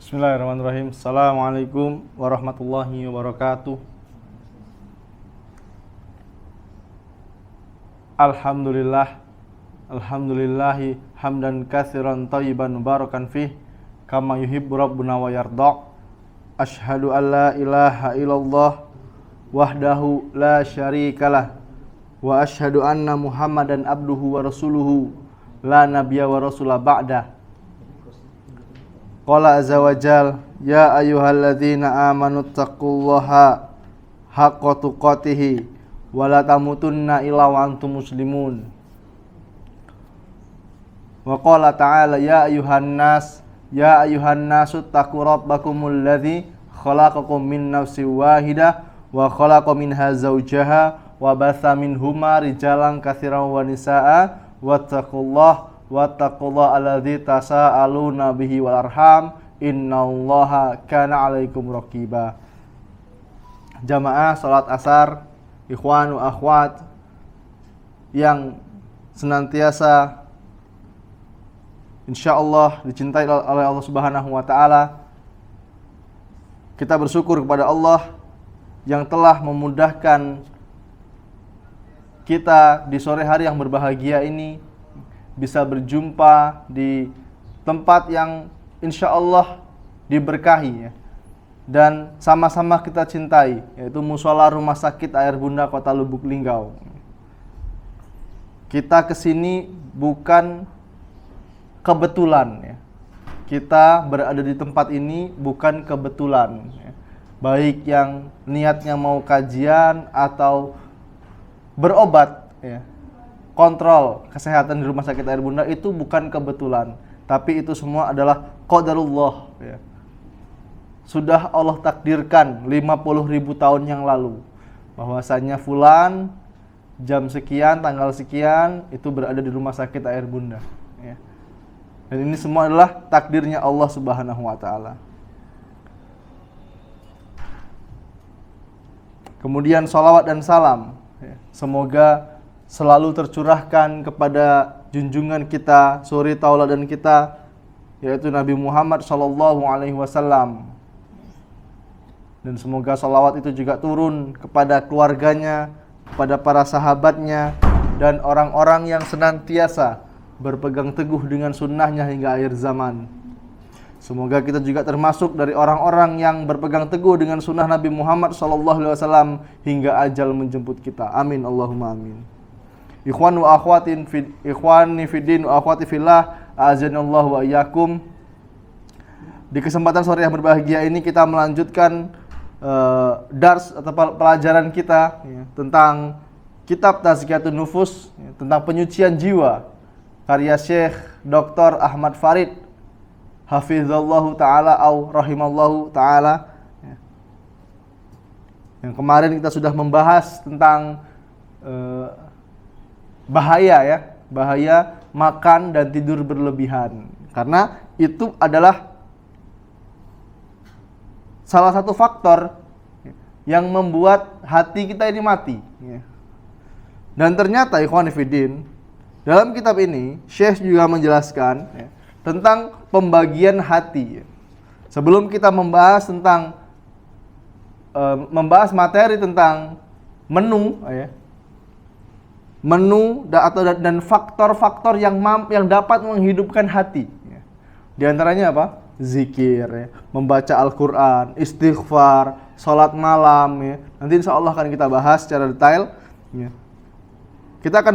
Bismillahirrahmanirrahim. Assalamualaikum warahmatullahi wabarakatuh. Alhamdulillahi hamdan katsiran thayyiban mubarakan fih kama yuhibbu rabbuna wa yarda. Asyhadu an la ilaha illallah wahdahu la syarikalah wa asyhadu anna Muhammadan abduhu wa rasuluhu la nabiyya wa rasula ba'da. Qala azza wa jal, ya ayyuhalladzina amanu taqullaha haqqa tuqatih wa la tamutunna illa wa antum muslimun. Wa qala ta'ala, ya ayyuhan nasu taqu rabbakumul ladzi khalaqakum min nafsin wahidah wa khalaqa minha zawjaha wa batha minhuma rijalan katsiran wa nisaa'a wattaqullaha alladzi tasaaluna bihi wal arham innallaha kana 'alaikum raqiba. Jamaah salat asar, ikhwan wa akhwat yang senantiasa insyaallah dicintai oleh Allah Subhanahu wa taala. Kita bersyukur kepada Allah yang telah memudahkan kita di sore hari yang berbahagia ini bisa berjumpa di tempat yang insya Allah diberkahi ya, dan sama-sama kita cintai, yaitu Mushola Rumah Sakit Air Bunda Kota Lubuk Linggau. Kita kesini bukan kebetulan ya. Kita berada di tempat ini bukan kebetulan ya. Baik yang niatnya mau kajian atau berobat ya, kontrol kesehatan di Rumah Sakit Air Bunda itu bukan kebetulan, tapi itu semua adalah qadarullah ya. Sudah Allah takdirkan 50.000 tahun yang lalu bahwasanya fulan jam sekian tanggal sekian itu berada di Rumah Sakit Air Bunda ya. Dan ini semua adalah takdirnya Allah Subhanahu wa taala. Kemudian sholawat dan salam ya, semoga selalu tercurahkan kepada junjungan kita, suri tauladan kita, yaitu Nabi Muhammad sallallahu alaihi wasallam. Dan semoga salawat itu juga turun kepada keluarganya, kepada para sahabatnya, dan orang-orang yang senantiasa berpegang teguh dengan sunnahnya hingga akhir zaman. Semoga kita juga termasuk dari orang-orang yang berpegang teguh dengan sunnah Nabi Muhammad sallallahu alaihi wasallam hingga ajal menjemput kita. Amin Allahumma amin. Ikhwani fiddin wa akhwati fillah, a'azanallahu wa iyyakum. Di kesempatan sore yang berbahagia ini kita melanjutkan dars atau pelajaran kita ya, tentang kitab Tazkiyatun Nufus ya, tentang penyucian jiwa karya Syekh Dr. Ahmad Farid hafizallahu taala au rahimallahu taala ya. Yang kemarin kita sudah membahas tentang bahaya makan dan tidur berlebihan, karena itu adalah salah satu faktor yang membuat hati kita ini mati ya. Dan ternyata ikhwan fillah, dalam kitab ini Syekh juga menjelaskan ya, tentang pembagian hati ya. Sebelum kita membahas tentang membahas materi tentang menu ya, dan faktor-faktor yang dapat menghidupkan hati ya. Di antaranya apa? Zikir ya, membaca Al-Quran, istighfar, sholat malam ya. Nanti insya Allah akan kita bahas secara detail ya. Kita akan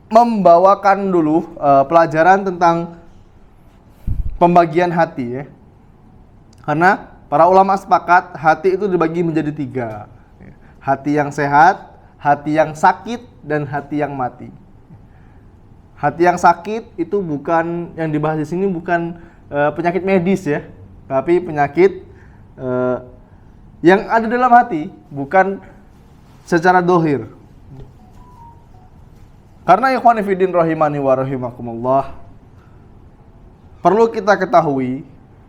membawakan dulu pelajaran tentang pembagian hati ya. Karena para ulama sepakat hati itu dibagi menjadi 3 ya. Hati yang sehat, hati yang sakit, dan hati yang mati. Hati yang sakit itu bukan yang dibahas di sini, bukan penyakit medis ya, tapi penyakit yang ada dalam hati, bukan secara dohir. Karena ikhwani fiddin rahimani wa rahimakumullah, perlu kita ketahui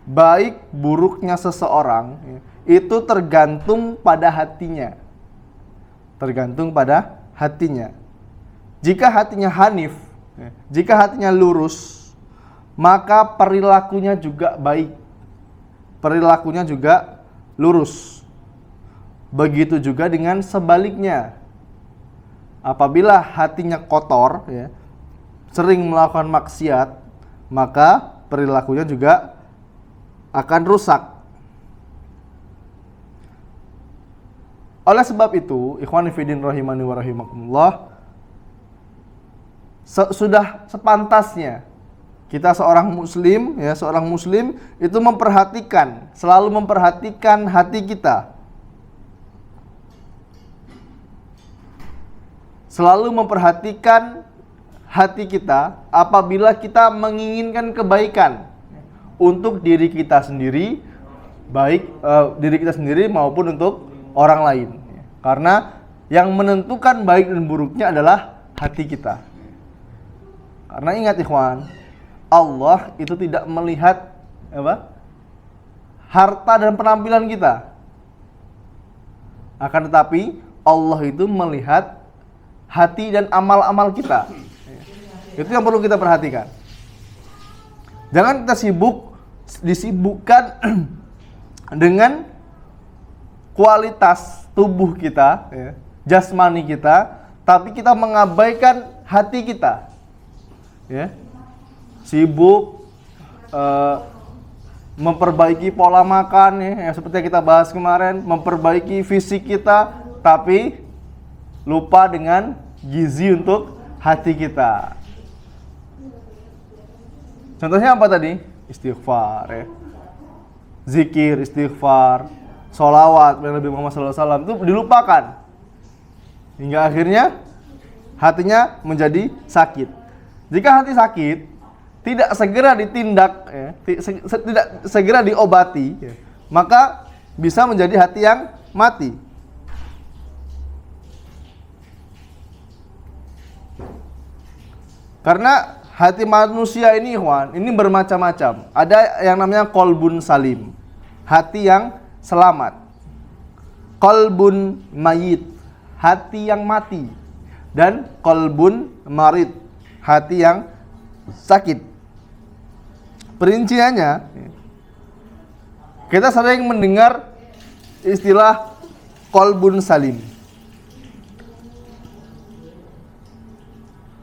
baik buruknya seseorang ya, itu tergantung pada hatinya. Tergantung pada hatinya. Jika hatinya hanif, jika hatinya lurus, maka perilakunya juga baik. Perilakunya juga lurus. Begitu juga dengan sebaliknya. Apabila hatinya kotor, ya, sering melakukan maksiat, maka perilakunya juga akan rusak. Oleh sebab itu, ikhwani fiddin rahimani wa rahimakumullah, sudah sepantasnya kita seorang muslim, ya, seorang muslim itu memperhatikan, selalu memperhatikan hati kita. Selalu memperhatikan hati kita apabila kita menginginkan kebaikan untuk diri kita sendiri, baik diri kita sendiri maupun untuk orang lain. Karena yang menentukan baik dan buruknya adalah hati kita. Karena ingat ikhwan, Allah itu tidak melihat harta dan penampilan kita. Akan tetapi Allah itu melihat hati dan amal-amal kita. Itu yang perlu kita perhatikan. Jangan kita disibukkan dengan kualitas tubuh kita, ya, jasmani kita, tapi kita mengabaikan hati kita. Ya. Sibuk memperbaiki pola makan, ya, seperti yang kita bahas kemarin, memperbaiki fisik kita, tapi lupa dengan gizi untuk hati kita. Contohnya apa tadi? Istighfar, ya. Zikir, istighfar, sholawat Nabi Muhammad SAW itu dilupakan. Hingga akhirnya hatinya menjadi sakit. Jika hati sakit, tidak segera ditindak, ya, tidak segera diobati, ya, maka bisa menjadi hati yang mati. Karena hati manusia ini, ikhwan, ini bermacam-macam. Ada yang namanya qalbun salim, hati yang selamat. Qalbun mayit, hati yang mati. Dan qalbun marid, hati yang sakit. Perinciannya, kita sering mendengar istilah qalbun salim.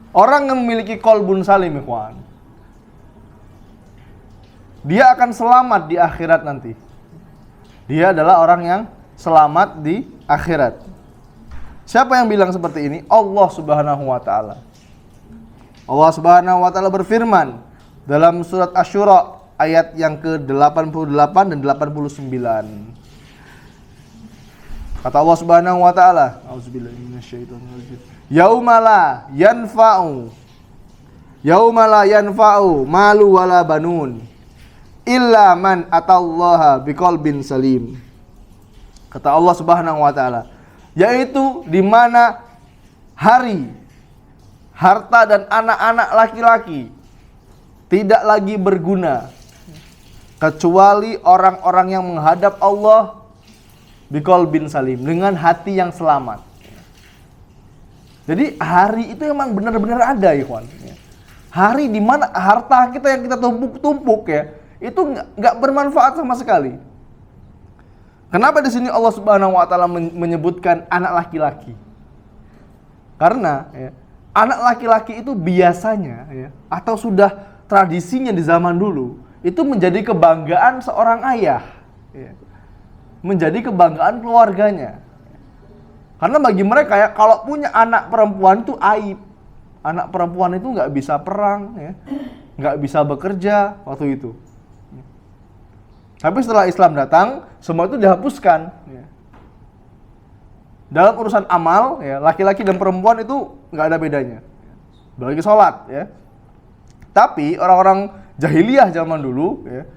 Orang yang memiliki qalbun salim, ikhwan, dia akan selamat di akhirat nanti. Dia adalah orang yang selamat di akhirat. Siapa yang bilang seperti ini? Allah Subhanahu wa taala. Allah Subhanahu wa taala berfirman dalam surat Asy-Syura ayat yang ke-88 dan 89. Kata Allah Subhanahu wa taala, auzubillahi minasyaitonirrajim. Yauma la yanfa'u malu wala banun illa man atallaha biqalbin salim. Kata Allah Subhanahu wa taala, yaitu di mana hari harta dan anak-anak laki-laki tidak lagi berguna kecuali orang-orang yang menghadap Allah biqalbin salim, dengan hati yang selamat. Jadi hari itu memang benar-benar ada, ikhwan. Hari di mana harta kita yang kita tumpuk-tumpuk, ya, itu nggak bermanfaat sama sekali. Kenapa di sini Allah Subhanahu wa taala menyebutkan anak laki-laki? Karena, ya, anak laki-laki itu biasanya, ya, atau sudah tradisinya di zaman dulu, itu menjadi kebanggaan seorang ayah, ya, menjadi kebanggaan keluarganya. Karena bagi mereka, ya, kalau punya anak perempuan itu aib. Anak perempuan itu nggak bisa perang, ya, nggak bisa bekerja waktu itu. Tapi setelah Islam datang, semua itu dihapuskan. Ya. Dalam urusan amal, ya, laki-laki dan perempuan itu nggak ada bedanya. Bagi sholat, ya. Tapi orang-orang jahiliyah zaman dulu, ya,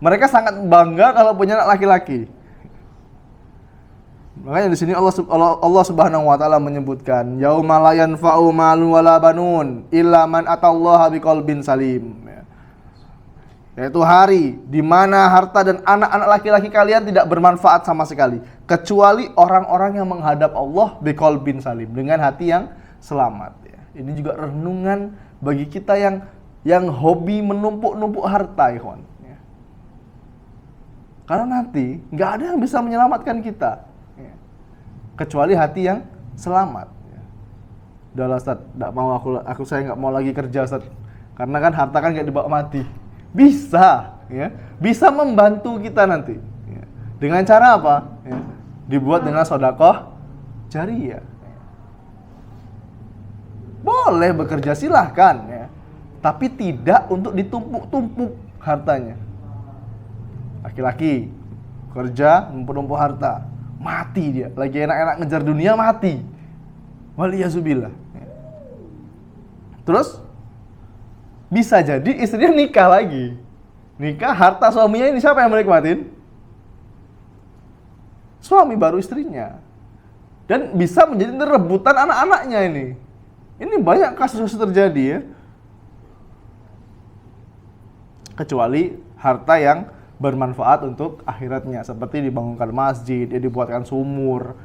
mereka sangat bangga kalau punya anak laki-laki. Makanya di sini Allah Subhanahu wa taala menyebutkan yauma la yanfa'u malun wala banun illa man atallaha biqalbin salim. Yaitu hari di mana harta dan anak-anak laki-laki kalian tidak bermanfaat sama sekali kecuali orang-orang yang menghadap Allah biqalbin salim, dengan hati yang selamat, ya. Ini juga renungan bagi kita yang yang hobi menumpuk-numpuk harta, ikhwan. Ya. Karena nanti nggak ada yang bisa menyelamatkan kita, ya, kecuali hati yang selamat. Ya. Udahlah Ustaz, nggak mau saya nggak mau lagi kerja Ustaz, karena kan harta kan nggak dibawa mati. Bisa, ya, bisa membantu kita nanti. Ya. Dengan cara apa? Ya. Dibuat dengan sedekah jariyah. Boleh bekerja silahkan, ya, tapi tidak untuk ditumpuk-tumpuk hartanya. Laki-laki kerja numpuk-numpuk harta, mati dia. Lagi enak-enak ngejar dunia, mati. Waliyazubillah. Terus bisa jadi istrinya nikah lagi. Nikah, harta suaminya ini siapa yang menikmatin? Suami baru istrinya. Dan bisa menjadi rebutan anak-anaknya ini. Ini banyak kasus terjadi, ya. Kecuali harta yang bermanfaat untuk akhiratnya, seperti dibangunkan masjid, ya, dibuatkan sumur,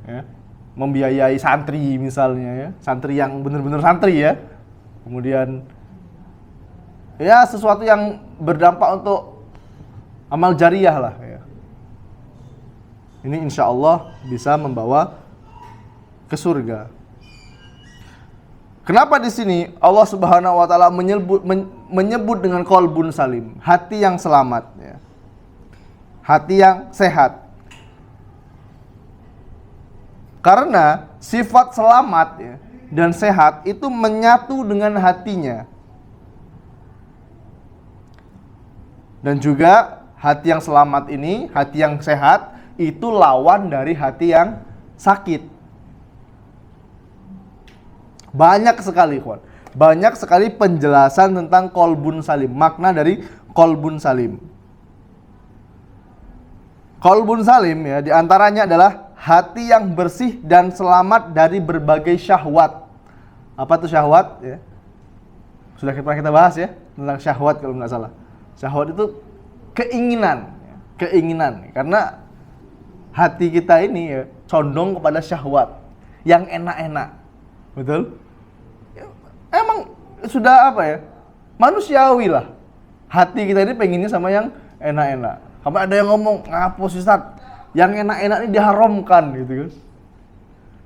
ya, membiayai santri misalnya, ya, santri yang benar-benar santri, ya. Kemudian ya sesuatu yang berdampak untuk amal jariyah lah, ya. Ini insya Allah bisa membawa ke surga. Kenapa di sini Allah Subhanahu wa taala menyebut dengan qalbun salim, hati yang selamat, ya. Hati yang sehat. Karena sifat selamat, ya, dan sehat itu menyatu dengan hatinya. Dan juga hati yang selamat ini, hati yang sehat itu lawan dari hati yang sakit. Banyak sekali, kawan. Banyak sekali penjelasan tentang qalbun salim, makna dari qalbun salim. Qalbun salim, ya, diantaranya adalah hati yang bersih dan selamat dari berbagai syahwat. Apa itu syahwat? Ya. Sudah pernah kita bahas, ya, tentang syahwat kalau nggak salah. Syahwat itu keinginan, ya, keinginan. Karena hati kita ini, ya, condong kepada syahwat yang enak-enak. Betul? Emang sudah apa, ya, manusiawi lah. Hati kita ini pengennya sama yang enak-enak. Sampai ada yang ngomong, ngapus Ustaz, yang enak-enak ini diharamkan gitu kan.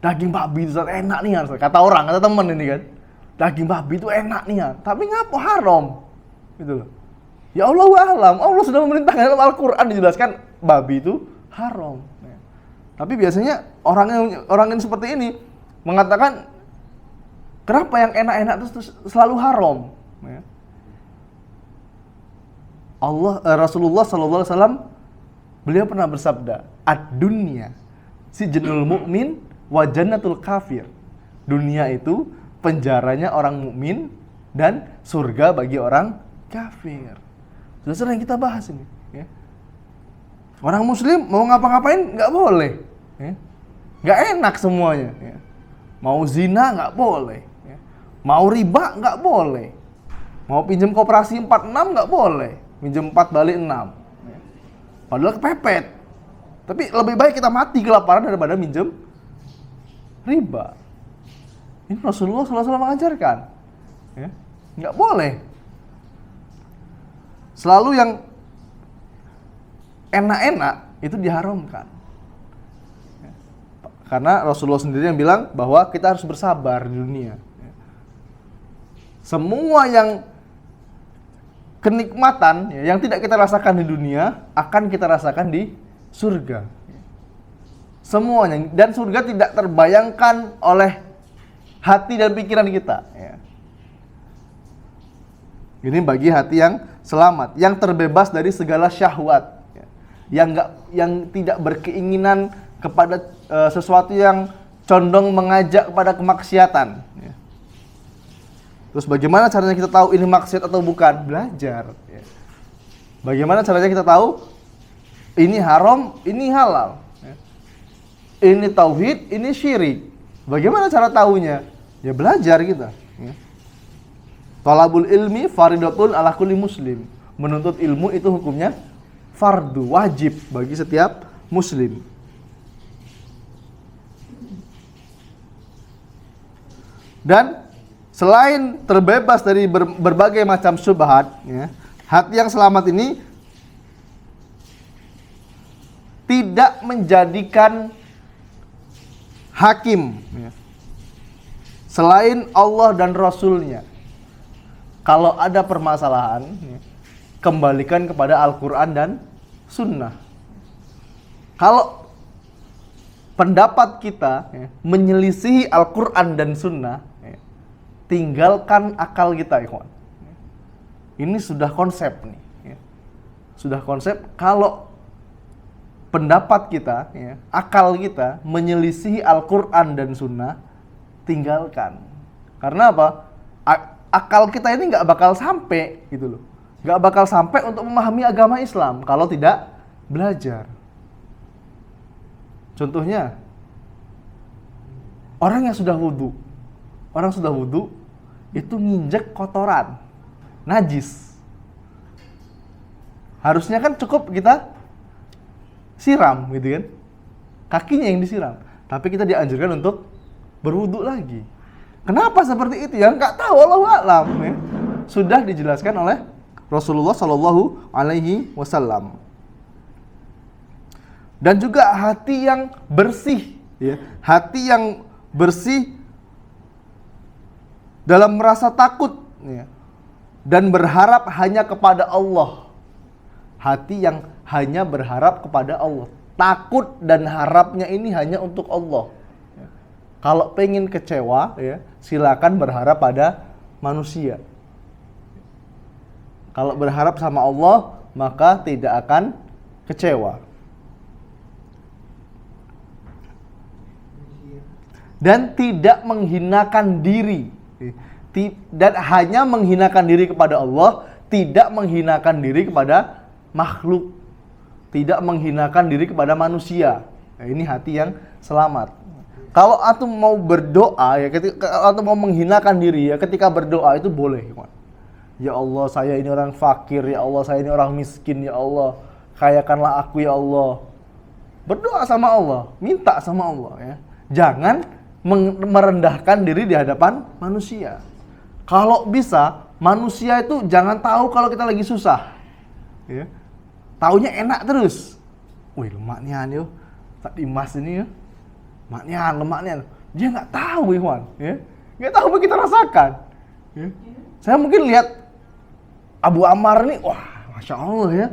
Daging babi itu Ustaz, enak nih Ustaz. Kata orang, kata teman ini kan. Daging babi itu enak nih, tapi ngapa haram? Gitu loh. Ya Allah alam, Allah sudah memerintahkan dalam Al-Quran dijelaskan babi itu haram. Tapi biasanya orang yang seperti ini mengatakan kenapa yang enak-enak itu selalu haram? Ya. Rasulullah SAW beliau pernah bersabda, ad-dunya sijnul mu'min wa jannatul kafir. Dunia itu penjaranya orang mukmin dan surga bagi orang kafir. Sudah sering kita bahas ini. Ya. Orang muslim mau ngapa-ngapain nggak boleh, ya. Nggak enak semuanya. Ya. Mau zina nggak boleh, ya. Mau riba nggak boleh, mau pinjam koperasi 46 nggak boleh, pinjam 4 balik 6. Ya. Padahal kepepet. Tapi lebih baik kita mati kelaparan daripada minjem riba. Ini Rasulullah SAW mengajarkan, ya. Nggak boleh. Selalu yang enak-enak itu diharamkan. Karena Rasulullah sendiri yang bilang bahwa kita harus bersabar di dunia. Semua yang kenikmatan yang tidak kita rasakan di dunia akan kita rasakan di surga. Semuanya. Dan surga tidak terbayangkan oleh hati dan pikiran kita. Ini bagi hati yang selamat, yang terbebas dari segala syahwat, yang tidak berkeinginan kepada sesuatu yang condong mengajak kepada kemaksiatan. Terus bagaimana caranya kita tahu ini maksiat atau bukan? Belajar. Bagaimana caranya kita tahu ini haram, ini halal? Ini tauhid, ini syirik. Bagaimana cara tahunya? Ya belajar kita. Talabul ilmi faridatun ala kulli muslim. Menuntut ilmu itu hukumnya fardu, wajib bagi setiap muslim. Dan selain terbebas dari berbagai macam syubhat, ya, hati yang selamat ini tidak menjadikan hakim, ya, selain Allah dan Rasulnya. Kalau ada permasalahan, ya, kembalikan kepada Al-Quran dan Sunnah. Kalau pendapat kita, ya, menyelisihi Al-Quran dan Sunnah, ya, tinggalkan akal kita, ikhwan. Ini sudah konsep nih, ya. Sudah konsep. Kalau pendapat kita, ya, akal kita menyelisihi Al-Quran dan Sunnah, tinggalkan. Karena apa? Akal kita ini nggak bakal sampai, gitu loh. Nggak bakal sampai untuk memahami agama Islam kalau tidak belajar. Contohnya, orang yang sudah wudhu itu nginjek kotoran, najis. Harusnya kan cukup kita siram, gitu kan? Kakinya yang disiram. Tapi kita dianjurkan untuk berwudhu lagi. Kenapa seperti itu? Yang nggak tahu, Allahu a'lam, ya. Sudah dijelaskan oleh Rasulullah Shallallahu Alaihi Wasallam. Dan juga hati yang bersih, ya. Hati yang bersih dalam merasa takut, ya, dan berharap hanya kepada Allah. Hati yang hanya berharap kepada Allah. Takut dan harapnya ini hanya untuk Allah. Kalau pengen kecewa, ya, silakan berharap pada manusia. Kalau berharap sama Allah, maka tidak akan kecewa. Dan tidak menghinakan diri. Dan hanya menghinakan diri kepada Allah, tidak menghinakan diri kepada makhluk. Tidak menghinakan diri kepada manusia. Nah, ini hati yang selamat. Kalau antum mau berdoa, ya, kalau antum mau menghinakan diri, ya, ketika berdoa itu boleh. Ya Allah, saya ini orang fakir, ya Allah, saya ini orang miskin, ya Allah, kayakanlah aku, ya Allah. Berdoa sama Allah, minta sama Allah, ya. Jangan merendahkan diri di hadapan manusia. Kalau bisa, manusia itu jangan tahu kalau kita lagi susah, ya. Taunya enak terus. Wih, lemaknya nih, tak dimas ini, ya. Lemaknya, dia nggak tahu, Ikhwan, ya, nggak tahu apa kita rasakan, ya. Saya mungkin lihat Abu Ammar nih, wah, masya Allah, ya,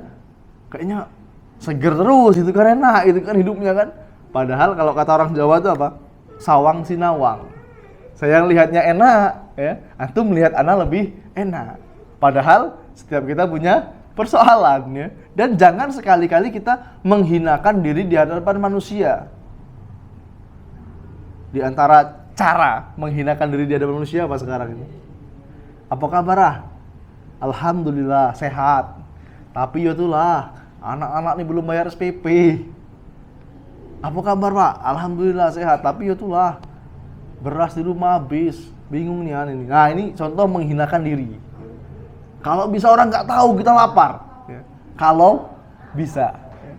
kayaknya seger terus, itu kan enak, itu kan hidupnya kan. Padahal kalau kata orang Jawa itu apa? Sawang sinawang. Saya lihatnya enak, ya, antum melihat ana lebih enak. Padahal setiap kita punya persoalan, ya. Dan jangan sekali-kali kita menghinakan diri di hadapan manusia. Di antara cara menghinakan diri di hadapan manusia apa sekarang ini? Apa kabar? Alhamdulillah sehat. Tapi ya itulah, anak-anak ini belum bayar SPP. Apa kabar, Pak? Alhamdulillah sehat. Tapi ya itulah, beras di rumah habis. Bingung nih ini. Nah, ini contoh menghinakan diri. Kalau bisa orang nggak tahu kita lapar, ya. Kalau bisa, ya.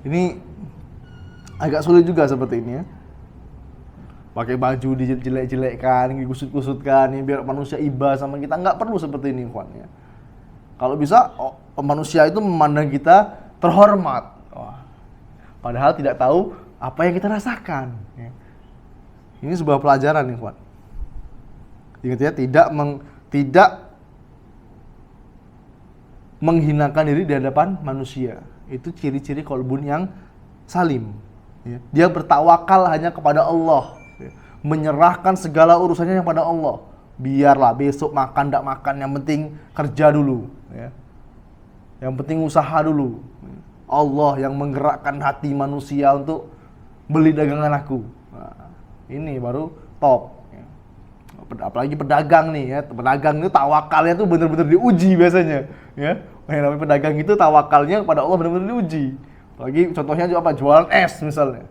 Ini agak sulit juga seperti ini, ya. Pakai baju dijelek-jelekkan, digusut-gusutkan, biar manusia iba sama kita. Nggak perlu seperti ini, Ikhwan, ya. Kalau bisa, manusia itu memandang kita terhormat. Wah. Padahal tidak tahu apa yang kita rasakan, ya. Ini sebuah pelajaran, Ikhwan. Ingat ya, tidak menghinakan diri di hadapan manusia. Itu ciri-ciri qalbun yang salim, ya. Dia bertawakal hanya kepada Allah, menyerahkan segala urusannya kepada Allah. Biarlah besok makan tidak makan, yang penting kerja dulu, ya. Yang penting usaha dulu. Allah yang menggerakkan hati manusia untuk beli dagangan aku. Nah, ini baru top, ya. Apalagi pedagang nih, ya. Pedagang itu tawakalnya tuh benar-benar diuji biasanya, ya. Namanya pedagang itu tawakalnya kepada Allah benar-benar diuji. Apalagi contohnya juga apa? Jualan es misalnya.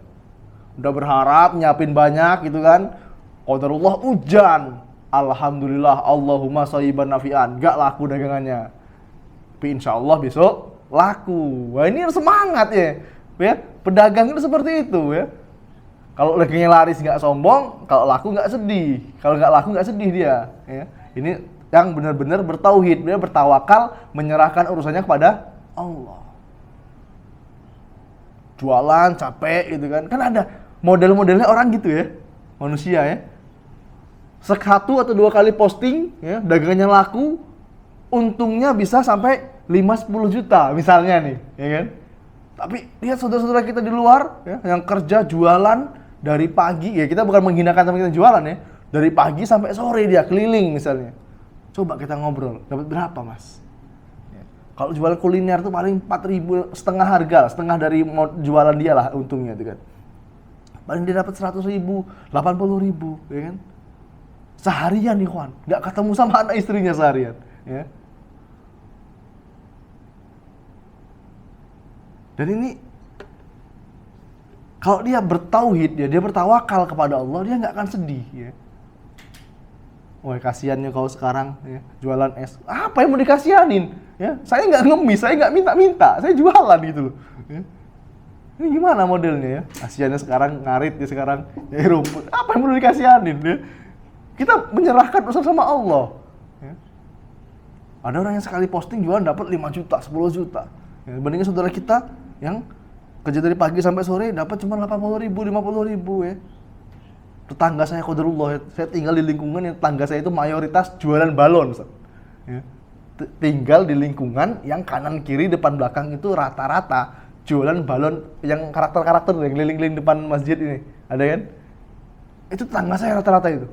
Udah berharap nyiapin banyak gitu kan, qadarullah hujan, alhamdulillah, Allahumma shayyiban nafi'an, gak laku dagangannya, tapi insya Allah besok laku. Wah, ini semangat, ya. Pedagang itu seperti itu, ya. Kalau dagingnya laris nggak sombong, kalau laku nggak sedih. Kalau nggak laku nggak sedih dia. Ya. Ini yang benar-benar bertauhid, benar bertawakal, menyerahkan urusannya kepada Allah. Jualan capek gitu kan. Kan ada model-modelnya orang gitu ya, manusia ya. Sekatu atau dua kali posting, ya, dagangannya laku, untungnya bisa sampai 5-10 juta misalnya nih, ya kan? Tapi lihat saudara-saudara kita di luar, ya, yang kerja jualan dari pagi, ya kita bukan menghinakan teman kita jualan ya, dari pagi sampai sore dia keliling misalnya. Coba kita ngobrol, dapat berapa mas? Ya. Kalau jualan kuliner tuh paling 4.000, setengah harga, setengah dari jualan dia lah untungnya itu kan. Paling dia dapat 100.000, 80.000, ya kan? Seharian nih Juan, nggak ketemu sama anak istrinya seharian, ya. Dan ini kalau dia bertauhid, dia bertawakal kepada Allah, dia nggak akan sedih. Ya. Wah kasihannya kau sekarang ya, jualan es. Apa yang mau dikasihanin? Ya, saya nggak ngemis, saya nggak minta-minta, saya jualan gitu loh. Ya. Ini gimana modelnya ya? Kasihannya sekarang ngarit, dia sekarang nyari rumput. Apa yang mau dikasihanin? Ya? Kita menyerahkan urusan sama Allah. Ya. Ada orang yang sekali posting jualan dapat 5 juta, 10 juta. Ya, bandingnya saudara kita yang kerja dari pagi sampai sore dapat cuma 80.000, 50.000 ya. Tetangga saya qadarullah, saya tinggal di lingkungan yang tetangga saya itu mayoritas jualan balon. Ya. Tinggal di lingkungan yang kanan kiri depan belakang itu rata-rata jualan balon yang karakter-karakter yang keliling-keliling depan masjid ini. Ada kan? Itu tetangga saya rata-rata itu.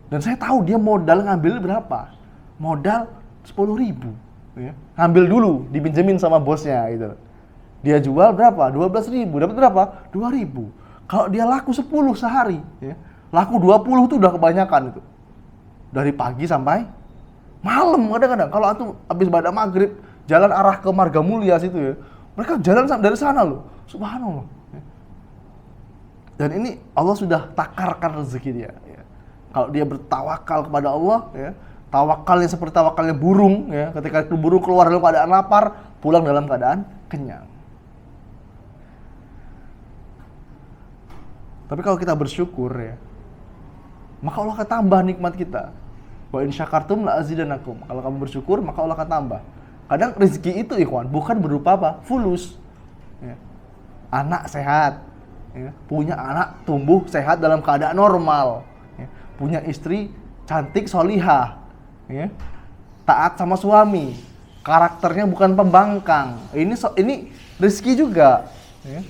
Dan saya tahu dia modal ngambil berapa? Modal 10.000. Ya. Ngambil dulu, dipinjemin sama bosnya gitu. Dia jual berapa? 12.000. Dapat berapa? 2.000. Kalau dia laku 10 sehari, ya, laku 20 itu udah kebanyakan itu. Dari pagi sampai malam kadang-kadang. Kalau antum habis ibadah maghrib, jalan arah ke Marga Mulia situ ya, mereka jalan dari sana loh. Subhanallah. Ya. Dan ini Allah sudah takarkan rezeki dia. Ya. Kalau dia bertawakal kepada Allah, ya, tawakalnya seperti tawakalnya burung, ya, ketika burung keluar dalam keadaan lapar, pulang dalam keadaan kenyang. Tapi kalau kita bersyukur ya, maka Allah akan tambah nikmat kita. Wa in syakartum la azidanakum. Kalau kamu bersyukur, maka Allah akan tambah. Kadang rezeki itu ikhwan bukan berupa apa? Fulus. Ya. Anak sehat, ya. Punya anak tumbuh sehat dalam keadaan normal, ya. Punya istri cantik solihah, ya. Taat sama suami, karakternya bukan pembangkang. Ini rezeki juga. Ya.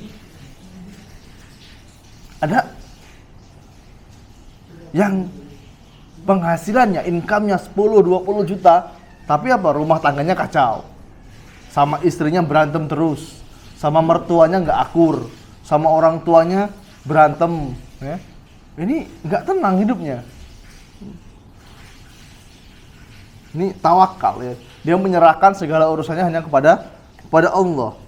Ada yang penghasilannya, income-nya 10-20 juta, tapi apa? Rumah tangganya kacau. Sama istrinya berantem terus, sama mertuanya nggak akur, sama orang tuanya berantem. Ya. Ini nggak tenang hidupnya. Ini tawakal ya. Dia menyerahkan segala urusannya hanya kepada Allah.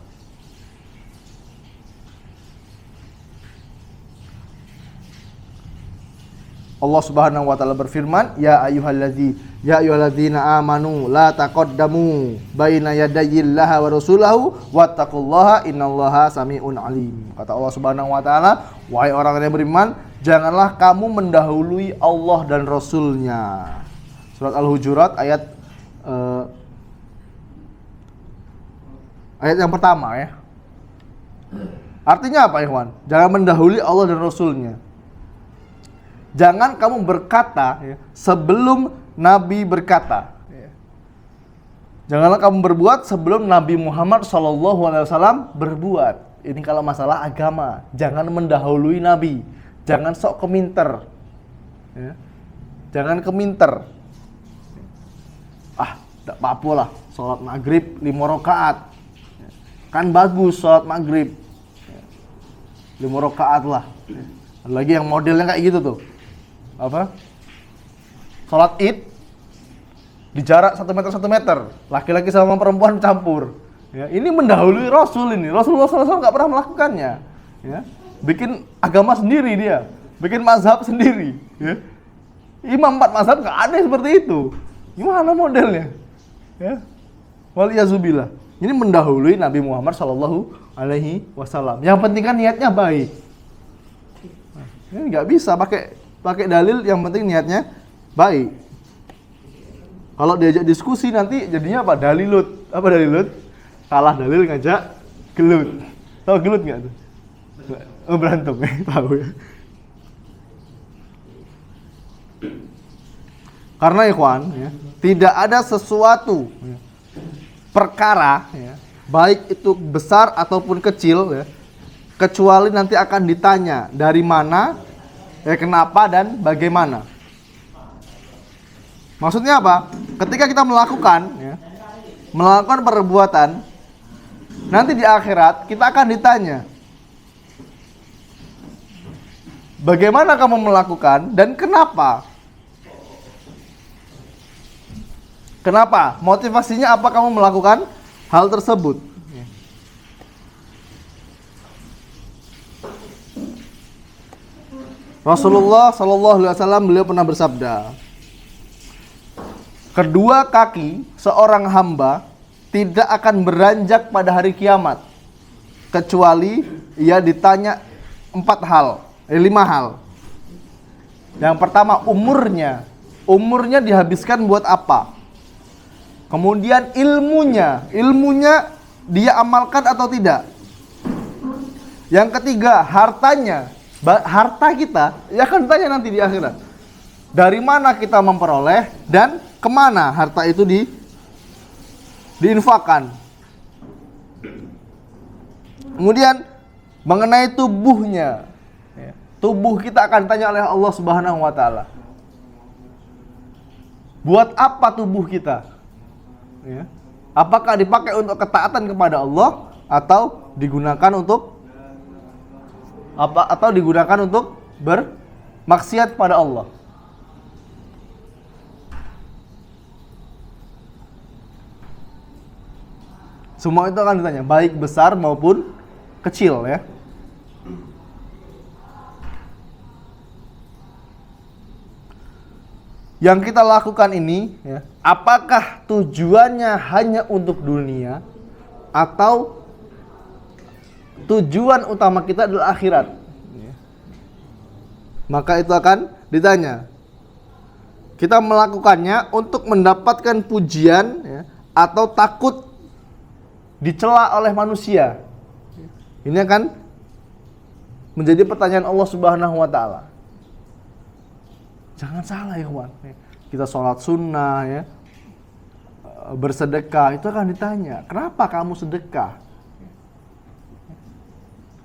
Allah Subhanahu wa taala berfirman, ya ayyuhalladzina amanu la taqaddamu baina yadayillahi wa rasulahu wattaqullaha innallaha samiun alim. Kata Allah Subhanahu wa taala, wahai orang yang beriman, janganlah kamu mendahului Allah dan Rasulnya. Surat Al-Hujurat ayat yang pertama ya. Artinya apa, ikhwan? Jangan mendahului Allah dan Rasulnya. Jangan kamu berkata ya, sebelum Nabi berkata. Ya. Janganlah kamu berbuat sebelum Nabi Muhammad SAW berbuat. Ini kalau masalah agama. Jangan mendahului Nabi. Jangan sok keminter. Ya. Jangan keminter. Tak apa-apa lah. Sholat maghrib 5 rakaat. Kan bagus sholat maghrib. 5 rakaat lah. Ada lagi yang modelnya kayak gitu tuh. Apa? Sholat id di jarak 1 meter 1 meter, laki-laki sama perempuan campur. Ya, ini mendahului Rasul ini. Rasulullah SAW nggak pernah melakukannya. Ya, bikin agama sendiri dia, bikin mazhab sendiri. Ya. Imam 4 mazhab nggak ada yang seperti itu. Gimana modelnya? Ya, waliyazubillah. Ini mendahului Nabi Muhammad SAW. Yang penting kan niatnya baik. Ini nggak bisa pakai dalil, yang penting niatnya baik. Kalau diajak diskusi nanti jadinya apa? Dalilut. Apa dalilut? Kalah dalil ngajak gelut. Tahu gelut nggak tuh? Oh, berantem ya, tahu ya. Karena ikhwan, ya, tidak ada sesuatu ya, perkara, ya, baik itu besar ataupun kecil, ya, kecuali nanti akan ditanya dari mana, ya, kenapa dan bagaimana. Maksudnya apa? Ketika kita melakukan, ya, melakukan perbuatan, nanti di akhirat kita akan ditanya, bagaimana kamu melakukan dan kenapa? Kenapa? Motivasinya apa kamu melakukan hal tersebut? Rasulullah Shallallahu Alaihi Wasallam beliau pernah bersabda, kedua kaki seorang hamba tidak akan beranjak pada hari kiamat kecuali ia ditanya 5 hal. Yang pertama umurnya dihabiskan buat apa? Kemudian ilmunya dia amalkan atau tidak? Yang ketiga hartanya, harta kita ya akan ditanya nanti di akhirat. Dari mana kita memperoleh dan kemana harta itu diinfakkan. Kemudian mengenai tubuhnya, tubuh kita akan ditanya oleh Allah Subhanahu wa taala. Buat apa tubuh kita? Ya. Apakah dipakai untuk ketaatan kepada Allah atau digunakan untuk bermaksiat pada Allah? Semua itu akan ditanya, baik besar maupun kecil, ya. Yang kita lakukan ini, ya, apakah tujuannya hanya untuk dunia atau tujuan utama kita adalah akhirat? Ya. Maka itu akan ditanya. Kita melakukannya untuk mendapatkan pujian, ya, atau takut dicela oleh manusia. Ini akan menjadi pertanyaan Allah Subhanahu wa taala. Jangan salah ya kawan. Kita sholat sunnah, ya, bersedekah, itu akan ditanya, kenapa kamu sedekah?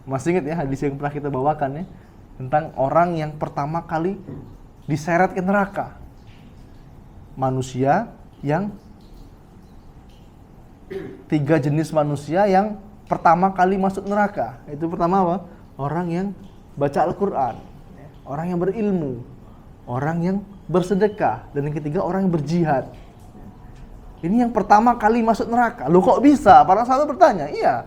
Masih ingat ya hadis yang pernah kita bawakan, ya, tentang orang yang pertama kali diseret ke neraka. Manusia yang 3 jenis manusia yang pertama kali masuk neraka. Itu pertama apa? Orang yang baca Al-Quran, orang yang berilmu, orang yang bersedekah, dan yang ketiga orang yang berjihad. Ini yang pertama kali masuk neraka. Loh kok bisa? Para sahabat bertanya. Iya.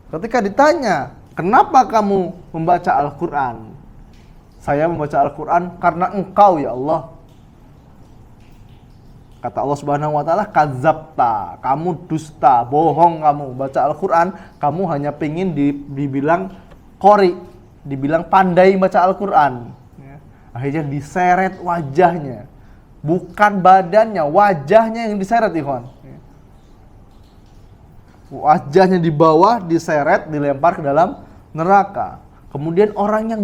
Ketika ditanya, kenapa kamu membaca Al-Quran? Saya membaca Al-Quran karena Engkau ya Allah. Kata Allah Subhanahu wa taala, kadzabta, kamu dusta, bohong kamu. Baca Al-Quran, kamu hanya pengen dibilang qori, dibilang pandai baca Al-Quran. Akhirnya diseret wajahnya, bukan badannya, wajahnya yang diseret, ikhwan. Wajahnya di bawah diseret, dilempar ke dalam neraka. Kemudian orang yang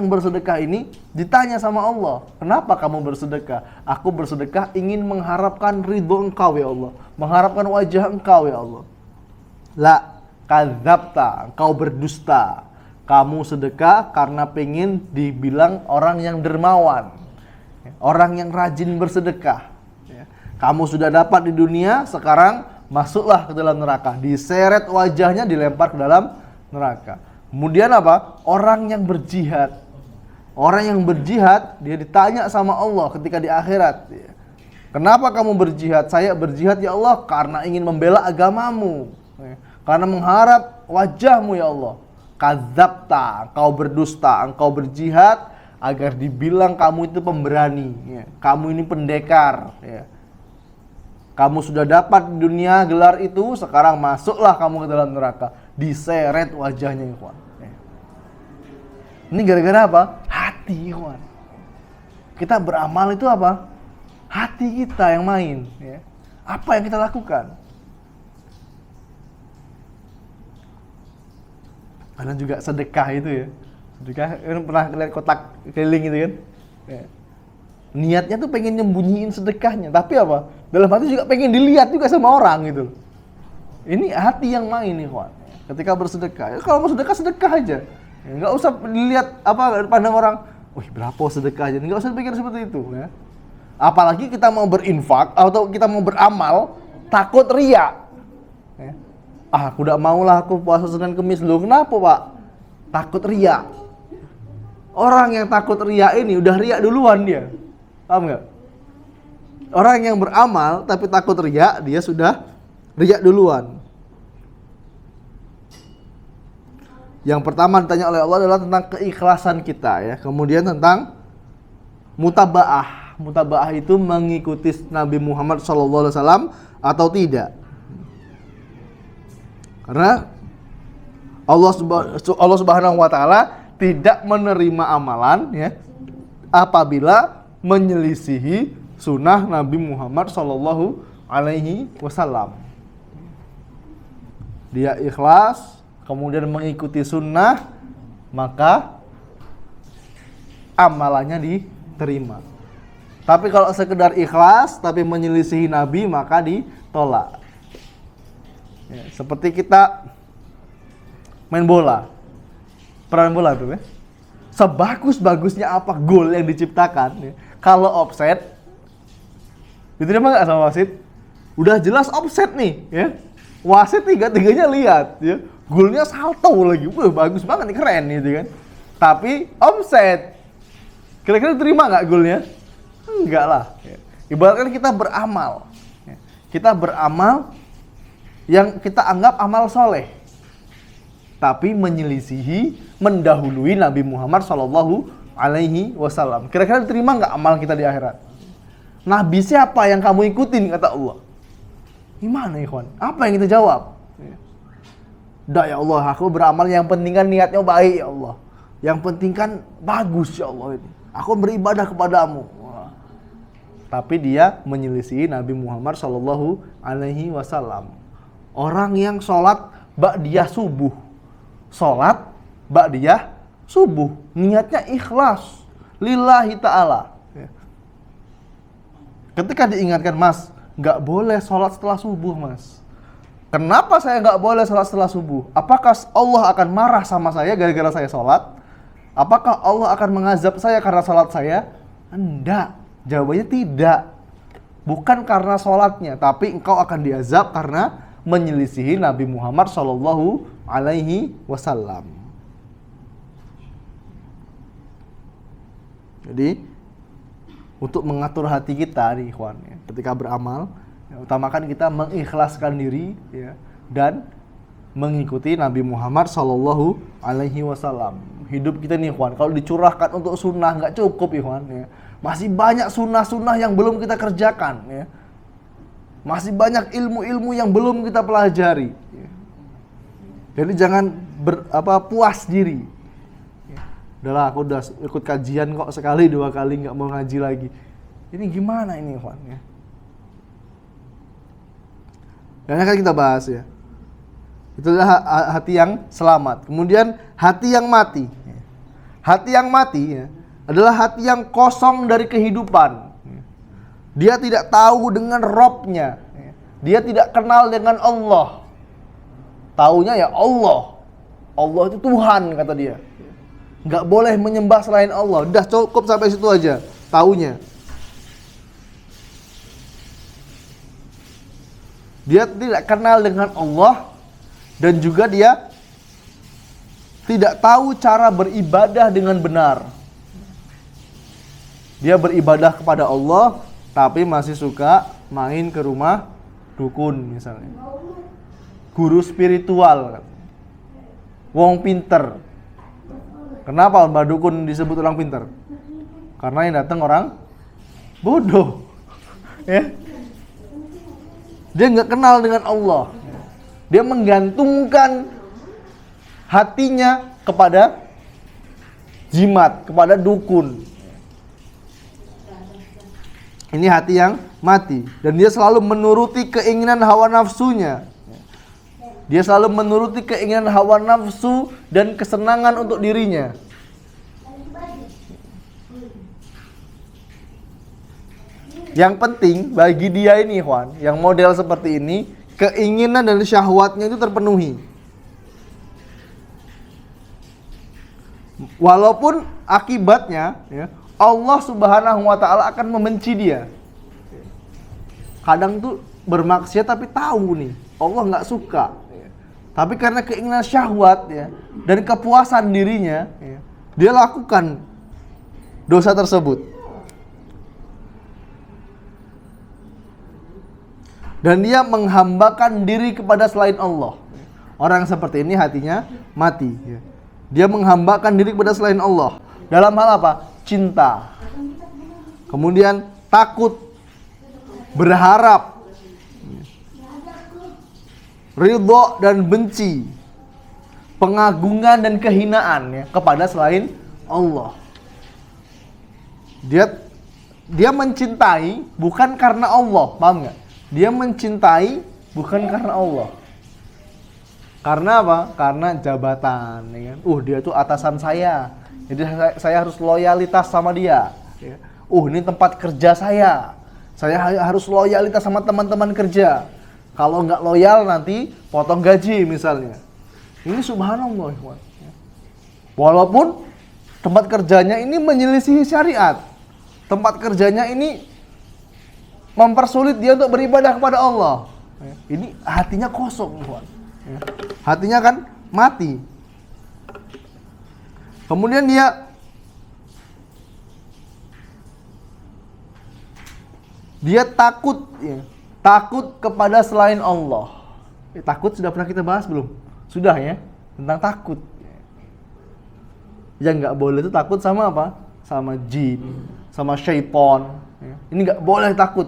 bersedekah ini ditanya sama Allah, kenapa kamu bersedekah? Aku bersedekah ingin mengharapkan ridho Engkau ya Allah, mengharapkan wajah Engkau ya Allah. La kadzabta, engkau berdusta. Kamu sedekah karena pengen dibilang orang yang dermawan, orang yang rajin bersedekah. Kamu sudah dapat di dunia, sekarang masuklah ke dalam neraka. Diseret wajahnya, dilempar ke dalam neraka. Kemudian apa? Orang yang berjihad. Orang yang berjihad, dia ditanya sama Allah ketika di akhirat. Kenapa kamu berjihad? Saya berjihad ya Allah karena ingin membela agamamu, karena mengharap wajahmu ya Allah. Kadzabta, engkau berdusta, engkau berjihad agar dibilang kamu itu pemberani, ya. Kamu ini pendekar, ya. Kamu sudah dapat di dunia gelar itu, sekarang masuklah kamu ke dalam neraka. Diseret wajahnya, ikhwan. Ini gara-gara apa? Hati, kawan. Kita beramal itu apa? Hati kita yang main. Ya. Apa yang kita lakukan? Ada juga sedekah itu ya. Sedekah, pernah lihat kotak keliling itu kan? Ya. Niatnya tuh pengen nyembunyiin sedekahnya, tapi apa? Dalam hati juga pengen dilihat juga sama orang gitu. Ini hati yang main nih, kawan. Ketika bersedekah, ya, kalau mau sedekah, sedekah aja. Ya, nggak usah dilihat apa pandang orang. Wih, berapa sedekah aja? Nggak usah pikir seperti itu. Ya. Apalagi kita mau berinfak atau kita mau beramal, takut riya. Ya. Aku udah maulah aku puasa Senin Kemis. Loh, kenapa Pak? Takut riya. Orang yang takut riya ini udah riya duluan dia. Paham nggak? Orang yang beramal tapi takut riya, dia sudah riya duluan. Yang pertama ditanya oleh Allah adalah tentang keikhlasan kita ya. Kemudian tentang mutabaah. Mutabaah itu mengikuti Nabi Muhammad SAW atau tidak. Karena Allah Subhanahu wa taala tidak menerima amalan ya apabila menyelisihi sunnah Nabi Muhammad sallallahu alaihi wasallam. Dia ikhlas, kemudian mengikuti sunnah, maka amalannya diterima. Tapi kalau sekedar ikhlas tapi menyelisihi Nabi, maka ditolak. Ya, seperti kita main bola, pernah main bola tuh ya. Sebagus-bagusnya apa gol yang diciptakan, ya, kalau offset, diterima nggak sama wasit? Udah jelas offset nih, ya. Wasit tiga-tiganya lihat, ya. Golnya salto lagi, wah bagus banget nih, keren gitu kan. Tapi offset, kira-kira diterima nggak golnya? Enggak lah. Ya. Ibaratkan kita beramal, ya. Kita beramal yang kita anggap amal soleh, tapi menyelisihi, mendahului Nabi Muhammad Sallallahu Alaihi Wasallam. Kira-kira diterima nggak amal kita di akhirat? Nabi siapa yang kamu ikutin, kata Allah? Gimana ikhwan? Apa yang kita jawab? Dah ya Allah, aku beramal yang penting kan niatnya baik ya Allah. Yang penting kan bagus ya Allah ini. Aku beribadah kepadamu. Wah. Tapi dia menyelisihi Nabi Muhammad Sallallahu Alaihi Wasallam. Orang yang sholat ba'diyah subuh. Sholat ba'diyah subuh, niatnya ikhlas lillahi ta'ala. Ketika diingatkan, Mas, gak boleh sholat setelah subuh, Mas. Kenapa saya gak boleh sholat setelah subuh? Apakah Allah akan marah sama saya gara-gara saya sholat? Apakah Allah akan mengazab saya karena sholat saya? Enggak, jawabannya tidak. Bukan karena sholatnya, tapi engkau akan diazab karena menyelisihi Nabi Muhammad Sallallahu Alaihi Wasallam. Jadi untuk mengatur hati kita nih, ikhwan, ya, ketika beramal, ya, utamakan kita mengikhlaskan diri ya, dan mengikuti Nabi Muhammad Sallallahu Alaihi Wasallam. Hidup kita nih, ikhwan, kalau dicurahkan untuk sunnah nggak cukup, ikhwan. Ya. Masih banyak sunnah-sunnah yang belum kita kerjakan. Ya. Masih banyak ilmu-ilmu yang belum kita pelajari. Jadi jangan puas diri. Udahlah, aku udah ikut kajian kok sekali dua kali, nggak mau ngaji lagi. Ini gimana ini, Ikhwan? Ya. Dan akan kita bahas ya. Itu adalah hati yang selamat. Kemudian hati yang mati. Hati yang mati ya, adalah hati yang kosong dari kehidupan. Dia tidak tahu dengan Robnya. Dia tidak kenal dengan Allah. Taunya ya Allah. Allah itu Tuhan, kata dia. Nggak boleh menyembah selain Allah. Udah cukup sampai situ aja taunya. Dia tidak kenal dengan Allah. Dan juga dia tidak tahu cara beribadah dengan benar. Dia beribadah kepada Allah, tapi masih suka main ke rumah dukun misalnya. Guru spiritual, wong pinter. Kenapa Mbak Dukun disebut orang pinter? Karena yang datang orang bodoh. Ya. Dia nggak kenal dengan Allah. Dia menggantungkan hatinya kepada jimat, kepada dukun. Ini hati yang mati. Dan dia selalu menuruti keinginan hawa nafsunya. Dia selalu menuruti keinginan hawa nafsu dan kesenangan untuk dirinya. Yang penting bagi dia ini, Ikhwan, yang model seperti ini, keinginan dan syahwatnya itu terpenuhi. Walaupun akibatnya ya, Allah Subhanahu wa taala akan membenci dia. Kadang tuh bermaksiat tapi tahu nih Allah nggak suka. Tapi karena keinginan syahwat ya, dan kepuasan dirinya ya, dia lakukan dosa tersebut. Dan dia menghambakan diri kepada selain Allah. Orang seperti ini hatinya mati ya. Dia menghambakan diri kepada selain Allah. Dalam hal apa? Cinta. Kemudian takut, berharap, ridho dan benci, pengagungan dan kehinaan ya, kepada selain Allah. Dia mencintai bukan karena Allah, paham nggak? Dia mencintai bukan karena Allah. Karena apa? Karena jabatan, ya kan? Dia tuh atasan saya, jadi saya harus loyalitas sama dia. Ya. Ini tempat kerja saya harus loyalitas sama teman-teman kerja. Kalau nggak loyal nanti potong gaji misalnya. Ini subhanallah, ya. Walaupun tempat kerjanya ini menyelisihi syariat, tempat kerjanya ini mempersulit dia untuk beribadah kepada Allah. Ya. Ini hatinya kosong, ya. Hatinya kan mati. Kemudian dia takut ya, takut kepada selain Allah. Takut sudah pernah kita bahas belum? Sudah ya, tentang takut. Yang nggak boleh itu takut sama apa? Sama jin, sama syaitan. Ini nggak boleh takut.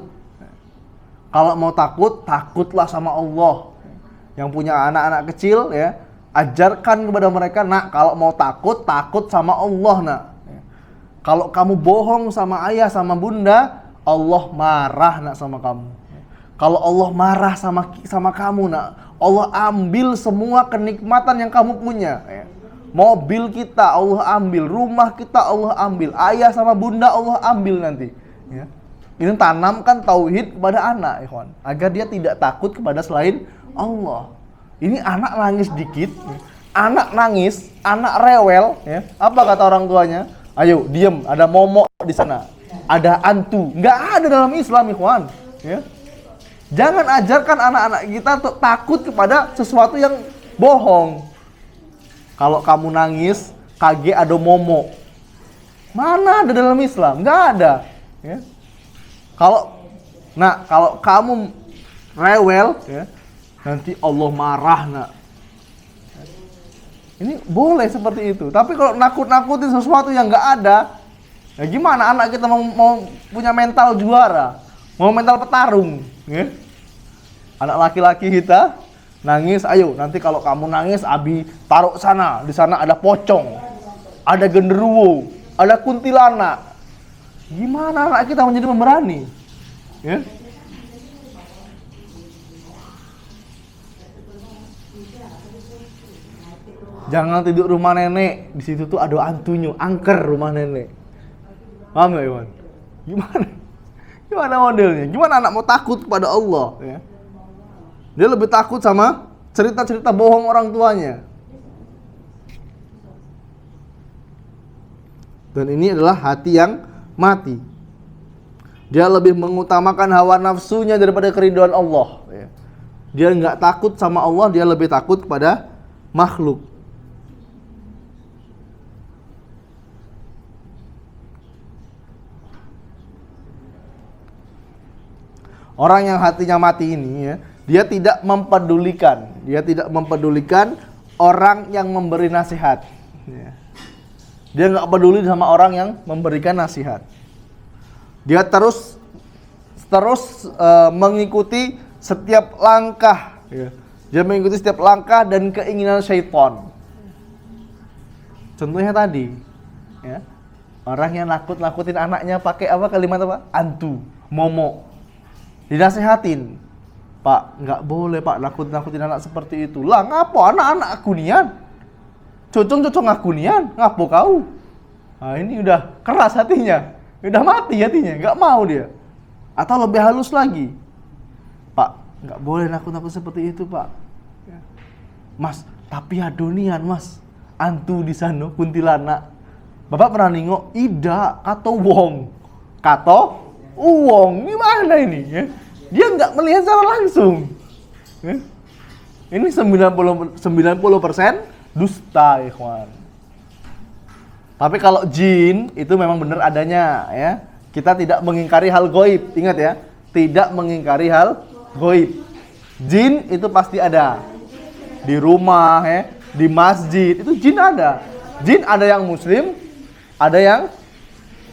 Kalau mau takut, takutlah sama Allah. Yang punya anak-anak kecil ya, ajarkan kepada mereka, nak, kalau mau takut, takut sama Allah, nak. Kalau kamu bohong sama ayah, sama bunda, Allah marah, nak, sama kamu. Kalau Allah marah sama kamu, nak, Allah ambil semua kenikmatan yang kamu punya. Mobil kita Allah ambil, rumah kita Allah ambil, ayah sama bunda Allah ambil nanti. Ini tanamkan tauhid kepada anak, ikhwan, agar dia tidak takut kepada selain Allah. Ini anak nangis dikit, anak nangis, anak rewel, ya. Apa kata orang tuanya? Ayo diem, ada momok di sana, ada hantu. Nggak ada dalam Islam, ikhwan. Ya. Jangan ajarkan anak-anak kita untuk takut kepada sesuatu yang bohong. Kalau kamu nangis, kaget ada momok. Mana ada dalam Islam? Nggak ada. Ya. Kalau kamu rewel, ya, nanti Allah marah, nak. Ini boleh seperti itu. Tapi kalau nakut-nakutin sesuatu yang nggak ada, ya gimana anak kita mau punya mental juara, mau mental petarung? Ya? Anak laki-laki kita nangis, ayo nanti kalau kamu nangis, Abi taruh sana, di sana ada pocong, ada genderuwo, ada kuntilanak. Gimana anak kita menjadi pemberani? Ya? Jangan tidur rumah nenek, di situ tuh ada hantunya, angker rumah nenek. Paham nggak, Iwan? Gimana modelnya? Gimana anak mau takut kepada Allah? Ya? Dia lebih takut sama cerita-cerita bohong orang tuanya. Dan ini adalah hati yang mati. Dia lebih mengutamakan hawa nafsunya daripada keridhaan Allah. Ya. Dia nggak takut sama Allah, dia lebih takut kepada makhluk. Orang yang hatinya mati ini ya, dia tidak mempedulikan orang yang memberi nasihat. Ya. Dia nggak peduli sama orang yang memberikan nasihat. Dia terus mengikuti setiap langkah. Ya. Dia mengikuti setiap langkah dan keinginan syaitan. Contohnya tadi, Ya. Orang yang nakut-nakutin anaknya pakai apa, kalimat apa? Antu, momo. Dinasehatin. Pak, nggak boleh Pak nakut-nakutin anak seperti itu. Lah ngapo anak-anak aku nian? Cocong-cocong aku nian, ngapo kau? Nah ini udah keras hatinya. Udah mati hatinya, nggak mau dia. Atau lebih halus lagi. Pak, nggak boleh nakut-nakut seperti itu Pak. Mas, tapi adonian Mas. Antu di sana, kuntilanak. Bapak pernah nengok? Ida, kato wong. Kato uwong, gimana ini? Ya? Dia nggak melihat secara langsung. Ya? Ini 90% dusta, ikhwan. Tapi kalau jin itu memang benar adanya, ya. Kita tidak mengingkari hal gaib, ingat ya. Tidak mengingkari hal gaib. Jin itu pasti ada. Di rumah, ya, di masjid itu jin ada. Jin ada yang muslim, ada yang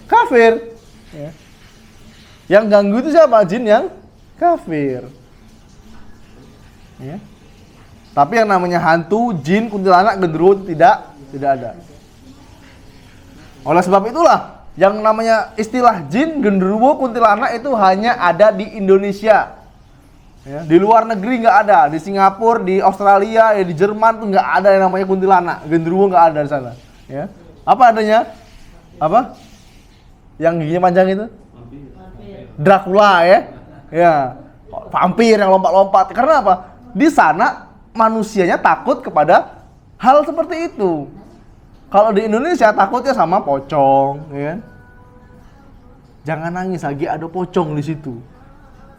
kafir. Ya. Yang ganggu itu siapa? Jin yang kafir. Ya. Tapi yang namanya hantu, jin, kuntilanak, genderuwo tidak ada. Oleh sebab itulah yang namanya istilah jin, genderuwo, kuntilanak itu hanya ada di Indonesia. Ya, di luar negeri nggak ada, di Singapura, di Australia, ya, di Jerman tuh nggak ada yang namanya kuntilanak, genderuwo nggak ada di sana. Ya. Apa adanya? Apa? Yang giginya panjang itu? Dracula ya. Ya. Vampir yang lompat-lompat. Karena apa? Di sana manusianya takut kepada hal seperti itu. Kalau di Indonesia takutnya sama pocong, ya. Jangan nangis lagi ada pocong di situ.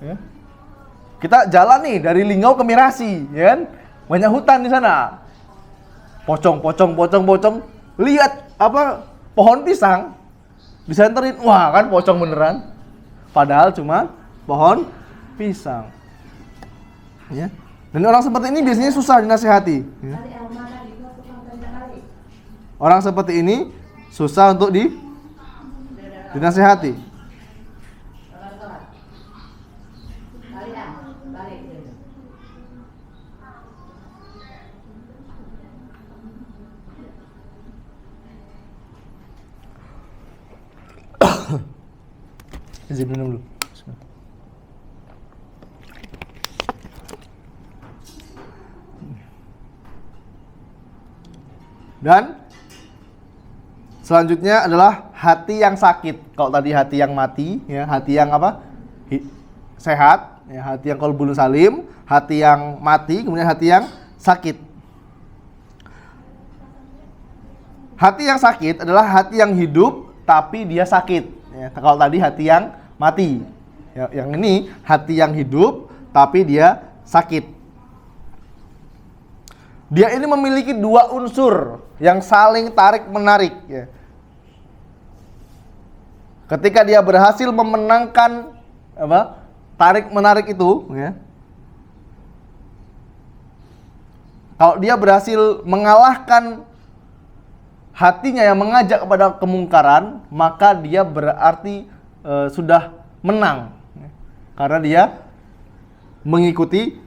Ya. Kita jalan nih dari Linggau ke Mirasi, ya kan? Banyak hutan di sana. Pocong. Lihat apa? Pohon pisang disenterin, wah kan pocong beneran. Padahal cuma pohon pisang. Ya. Dan orang seperti ini biasanya susah dinasihati. Ya. Orang seperti ini susah untuk dinasihati. Izin minum dulu. Dan selanjutnya adalah hati yang sakit. Kalau tadi hati yang mati, ya, hati yang apa? Sehat, ya, hati yang qalbun salim, hati yang mati, kemudian hati yang sakit. Hati yang sakit adalah hati yang hidup tapi dia sakit. Ya, kalau tadi hati yang mati, ya, yang ini hati yang hidup tapi dia sakit. Dia ini memiliki dua unsur yang saling tarik menarik. Ya. Ketika dia berhasil memenangkan apa, tarik menarik itu, ya, kalau dia berhasil mengalahkan hatinya yang mengajak kepada kemungkaran, maka dia berarti sudah menang, karena dia mengikuti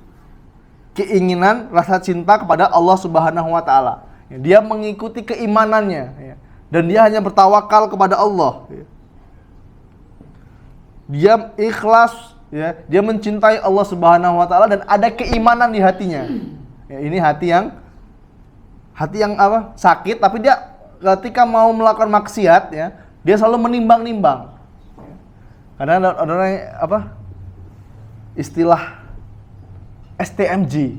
keinginan rasa cinta kepada Allah Subhanahu wa taala. Dia mengikuti keimanannya, ya, dan dia hanya bertawakal kepada Allah. Ya. Dia ikhlas, ya, dia mencintai Allah Subhanahu wa taala dan ada keimanan di hatinya. Ya, ini hati yang apa? Sakit, tapi dia ketika mau melakukan maksiat, ya, dia selalu menimbang-nimbang. Karena ada orang apa? Istilah STMJ.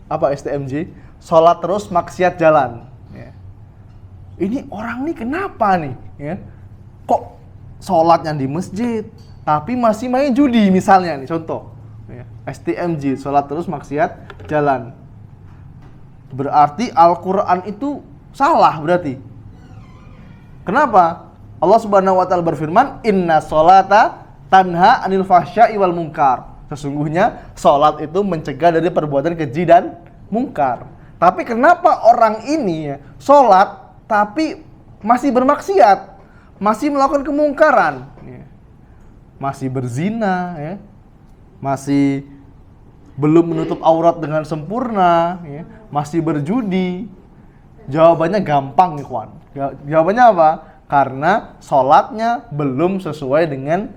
Apa STMJ? Sholat terus maksiat jalan. Ya. Ini orang nih kenapa nih? Ya? Kok sholatnya di masjid, tapi masih main judi misalnya nih, contoh. Ya. STMJ, sholat terus maksiat jalan. Berarti Al-Quran itu salah berarti. Kenapa? Allah Subhanahu wa taala berfirman, "Inna sholata tanha 'anil fahsya'i wal munkar." Sesungguhnya salat itu mencegah dari perbuatan keji dan mungkar. Tapi kenapa orang ini ya, salat tapi masih bermaksiat, masih melakukan kemungkaran, ya, masih berzina, ya, masih belum menutup aurat dengan sempurna, ya, masih berjudi. Jawabannya gampang, ikhwan. Jawabannya apa? Karena sholatnya belum sesuai dengan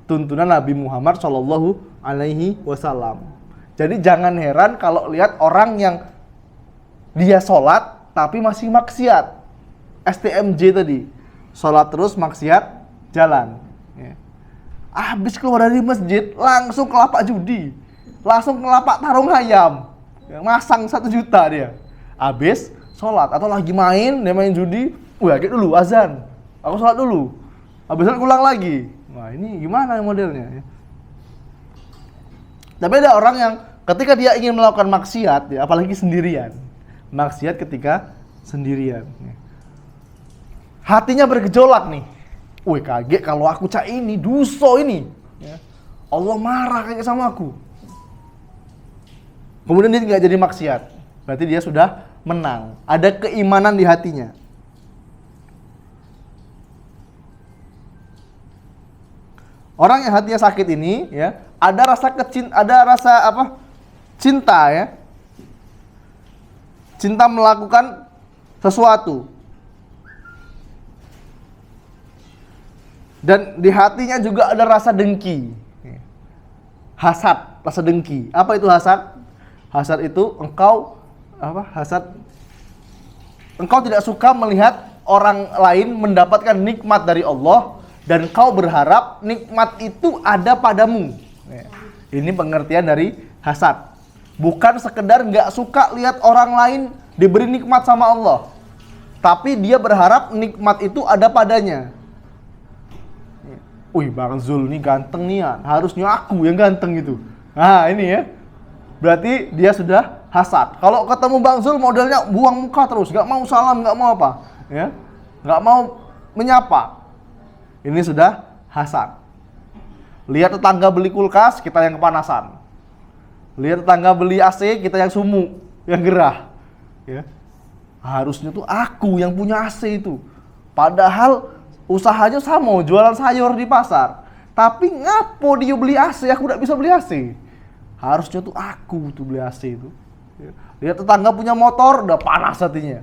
tuntunan Nabi Muhammad Shallallahu Alaihi Wasallam. Jadi jangan heran kalau lihat orang yang dia sholat tapi masih maksiat. STMJ tadi, sholat terus maksiat jalan. Ya. Habis keluar dari masjid langsung ke lapak judi, langsung ke lapak tarung ayam, masang 1 juta dia. Habis sholat atau lagi main, dia main judi, gitu dulu azan, aku sholat dulu, habis sholat ulang lagi. Wah ini gimana modelnya? Tapi ada orang yang ketika dia ingin melakukan maksiat, ya, apalagi sendirian, maksiat ketika sendirian, ya. Hatinya bergejolak nih. Wih kaget kalau aku cak ini, dosa ini, ya. Allah marah kayak sama aku. Kemudian dia nggak jadi maksiat, berarti dia sudah menang. Ada keimanan di hatinya. Orang yang hatinya sakit ini, ya, ada rasa cinta, ya. Cinta melakukan sesuatu. Dan di hatinya juga ada rasa dengki. Hasad, rasa dengki. Apa itu hasad? Hasad itu engkau tidak suka melihat orang lain mendapatkan nikmat dari Allah dan kau berharap nikmat itu ada padamu. Ini pengertian dari hasad. Bukan sekedar nggak suka lihat orang lain diberi nikmat sama Allah, tapi dia berharap nikmat itu ada padanya. Wih, Bang Zul nih ganteng nih ya, harusnya aku yang ganteng gitu. Nah ini ya, berarti dia sudah hasad. Kalau ketemu Bang Zul modelnya buang muka terus, nggak mau salam, nggak mau apa, ya, nggak mau menyapa. Ini sudah hasad. Lihat tetangga beli kulkas, kita yang kepanasan. Lihat tetangga beli AC, kita yang sumuk, yang gerah. Ya. Harusnya tuh aku yang punya AC itu. Padahal usahanya sama, jualan sayur di pasar. Tapi ngapo dia beli AC, aku tidak bisa beli AC. Harusnya tuh aku tuh beli AC itu. Ya. Lihat tetangga punya motor, udah panas hatinya.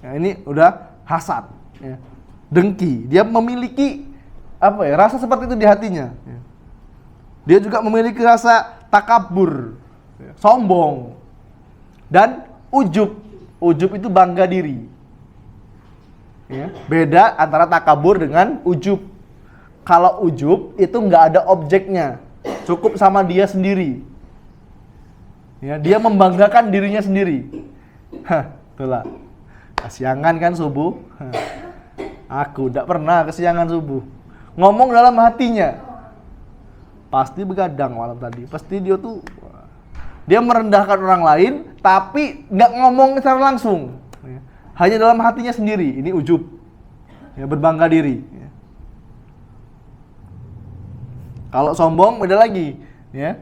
Ya, ini udah hasad. Ya. Dengki, dia memiliki rasa seperti itu di hatinya. Ya. Dia juga memiliki rasa takabur, sombong, dan ujub. Ujub itu bangga diri. Ya, beda antara takabur dengan ujub. Kalau ujub itu nggak ada objeknya, cukup sama dia sendiri. Ya, dia membanggakan dirinya sendiri. Itulah. Kesiangan kan subuh? Aku tidak pernah kesiangan subuh. Ngomong dalam hatinya, pasti begadang malam tadi. Pasti dia merendahkan orang lain, tapi nggak ngomong secara langsung. Hanya dalam hatinya sendiri. Ini ujub, ya, berbangga diri. Ya. Kalau sombong beda lagi, ya.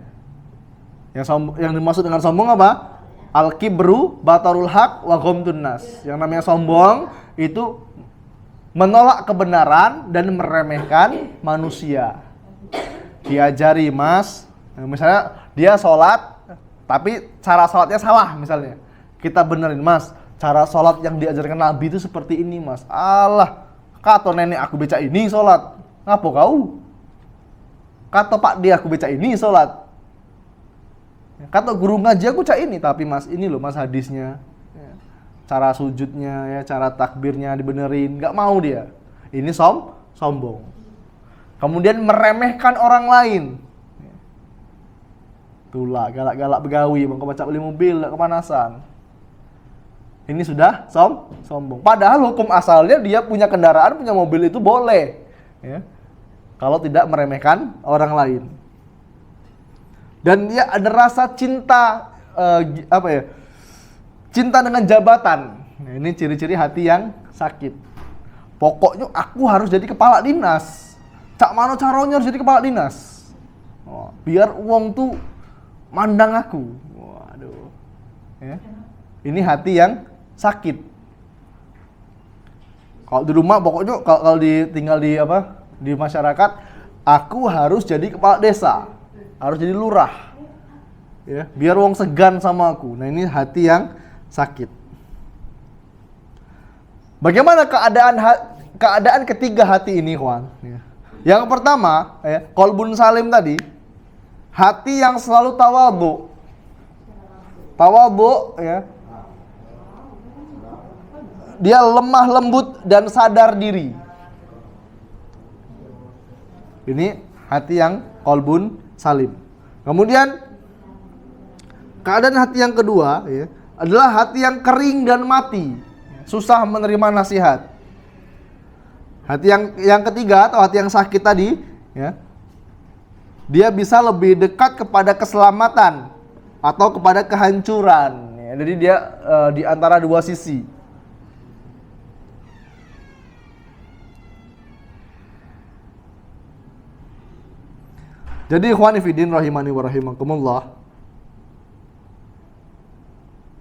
Yang dimaksud dengan sombong apa? Al-kibru batarul haq wa ghamtun nas. Yang namanya sombong itu menolak kebenaran dan meremehkan manusia. Diajari, Mas, misalnya dia sholat tapi cara sholatnya salah misalnya. Kita benerin, Mas, cara sholat yang diajarkan Nabi itu seperti ini, Mas. Allah, kata nenek aku beca ini sholat. Ngapo kau? Kata Pak dia aku beca ini sholat. Kata guru ngaji aku cak ini, tapi Mas ini loh Mas hadisnya. Cara sujudnya, ya, cara takbirnya dibenerin, nggak mau dia. Ini sombong. Kemudian meremehkan orang lain. Itulah galak-galak begawi, bang baca beli mobil, kepanasan. Ini sudah sombong. Padahal hukum asalnya dia punya kendaraan, punya mobil itu boleh, ya, kalau tidak meremehkan orang lain. Dan dia ada rasa cinta, cinta dengan jabatan. Nah, ini ciri-ciri hati yang sakit. Pokoknya aku harus jadi kepala dinas. Cak mano caranya harus jadi kepala dinas. Biar uang tuh mandang aku. Waduh. Ya. Ini hati yang sakit. Kalau di rumah pokoknya kalau tinggal di masyarakat, aku harus jadi kepala desa, harus jadi lurah. Ya, biar wong segan sama aku. Nah, ini hati yang sakit. Bagaimana keadaan ketiga hati ini, kawan? Yang pertama, qalbun salim tadi, hati yang selalu tawadhu. Tawadhu, ya. Dia lemah lembut dan sadar diri. Ini hati yang qalbun salim. Kemudian keadaan hati yang kedua, ya, adalah hati yang kering dan mati, susah menerima nasihat. Hati yang ketiga atau hati yang sakit tadi, ya, dia bisa lebih dekat kepada keselamatan atau kepada kehancuran. Ya, jadi dia di antara dua sisi. Jadi ikhwani fiddin rahimani wa rahimakumullah,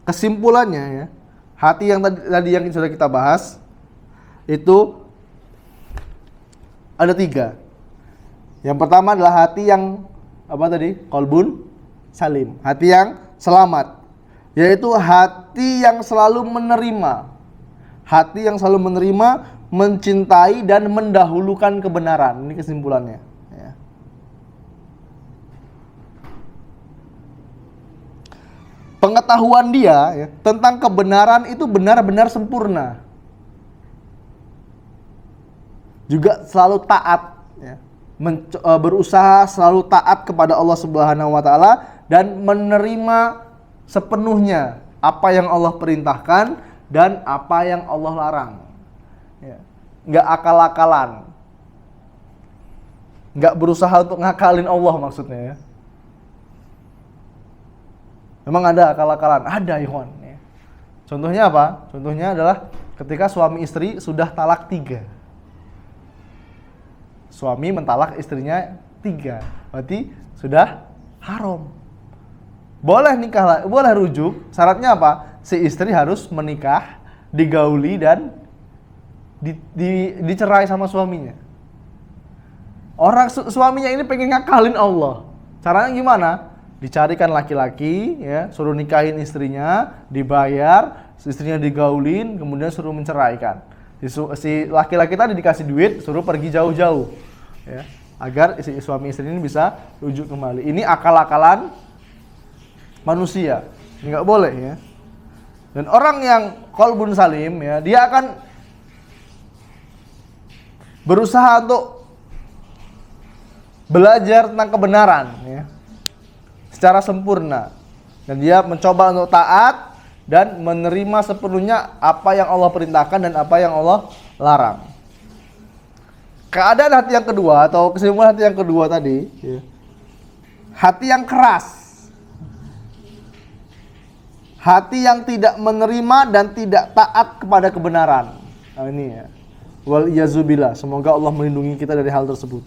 kesimpulannya, ya, hati yang tadi yang sudah kita bahas itu ada 3. Yang pertama adalah hati yang apa tadi? Qalbun salim, hati yang selamat, yaitu hati yang selalu menerima. Hati yang selalu menerima, mencintai dan mendahulukan kebenaran. Ini kesimpulannya, ya. Pengetahuan dia, ya, tentang kebenaran itu benar-benar sempurna. Juga selalu taat, ya. Berusaha selalu taat kepada Allah Subhanahu wa taala dan menerima sepenuhnya apa yang Allah perintahkan dan apa yang Allah larang. Ya. Nggak akal-akalan. Nggak berusaha untuk ngakalin Allah maksudnya, ya. Memang ada akal-akalan, ada ikhwan, ya. Contohnya apa? Contohnya adalah ketika suami istri sudah talak 3. Suami mentalak istrinya 3, berarti sudah haram. Boleh nikah, boleh rujuk. Syaratnya apa? Si istri harus menikah, digauli dan dicerai sama suaminya. Orang suaminya ini pengen ngakalin Allah. Caranya gimana? Dicarikan laki-laki, ya, suruh nikahin istrinya, dibayar, istrinya digaulin, kemudian suruh menceraikan. Si laki-laki tadi dikasih duit, suruh pergi jauh-jauh, ya, agar suami istri ini bisa rujuk kembali. Ini akal-akalan manusia, ini nggak boleh, ya. Dan orang yang qalbun salim, ya, dia akan berusaha untuk belajar tentang kebenaran, ya, secara sempurna, dan dia mencoba untuk taat dan menerima sepenuhnya apa yang Allah perintahkan dan apa yang Allah larang. Keadaan hati yang kedua atau kesimpulan hati yang kedua tadi, ya, hati yang keras, hati yang tidak menerima dan tidak taat kepada kebenaran. Nah, ini, ya, wal iyazubillah, semoga Allah melindungi kita dari hal tersebut.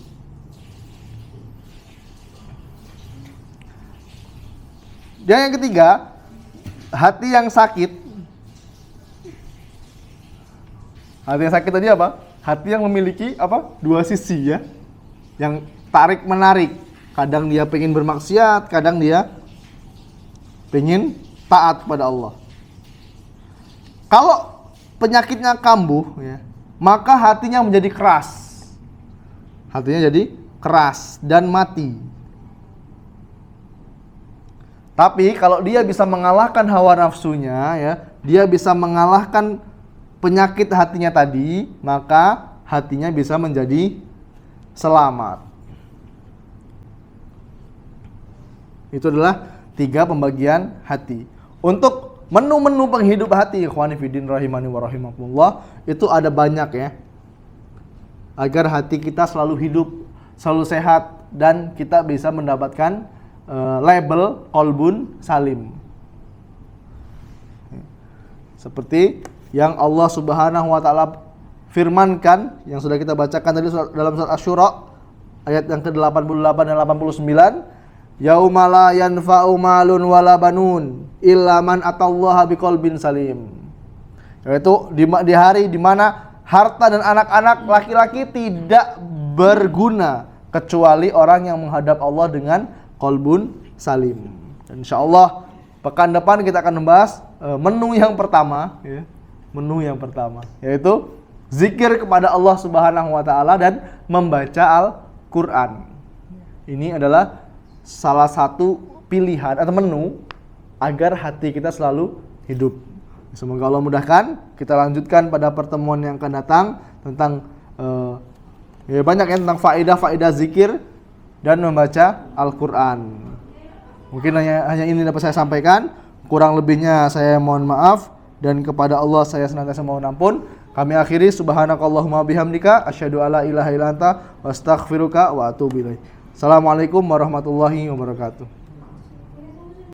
Dan yang ketiga, hati yang sakit. Hati yang sakit tadi apa? Hati yang memiliki apa? 2 sisi, ya. Yang tarik menarik. Kadang dia pengen bermaksiat, kadang dia pengen taat kepada Allah. Kalau penyakitnya kambuh, ya, maka hatinya menjadi keras. Hatinya jadi keras dan mati. Tapi kalau dia bisa mengalahkan hawa nafsunya, ya, dia bisa mengalahkan penyakit hatinya tadi, maka hatinya bisa menjadi selamat. Itu adalah 3 pembagian hati. Untuk menu-menu penghidup hati, ikhwani fiddin rahimani wa rahimakumullah, itu ada banyak, ya. Agar hati kita selalu hidup, selalu sehat, dan kita bisa mendapatkan label qalbun salim. Seperti yang Allah Subhanahu wa taala firmankan, yang sudah kita bacakan tadi dalam surat Asy-Syura ayat yang ke-88 dan 89, yauma la yanfa'u malun wala banun illa man atallaha biqalbin salim. Yaitu di hari di mana harta dan anak-anak laki-laki tidak berguna kecuali orang yang menghadap Allah dengan qalbun salim. Dan insyaallah pekan depan kita akan membahas menu yang pertama, ya, menu yang pertama, yaitu zikir kepada Allah Subhanahu wa taala dan membaca Al-Qur'an. Ini adalah salah satu pilihan atau menu agar hati kita selalu hidup. Semoga Allah mudahkan. Kita lanjutkan pada pertemuan yang akan datang tentang banyak ya, tentang faedah-faedah zikir dan membaca Al-Qur'an. Mungkin hanya ini dapat saya sampaikan. Kurang lebihnya saya mohon maaf, dan kepada Allah saya senantiasa mohon ampun. Kami akhiri, subhanakallahumma bihamdika asyhadu alla ilaha illa anta wa astaghfiruka wa atubu ilaik. Assalamualaikum warahmatullahi wabarakatuh.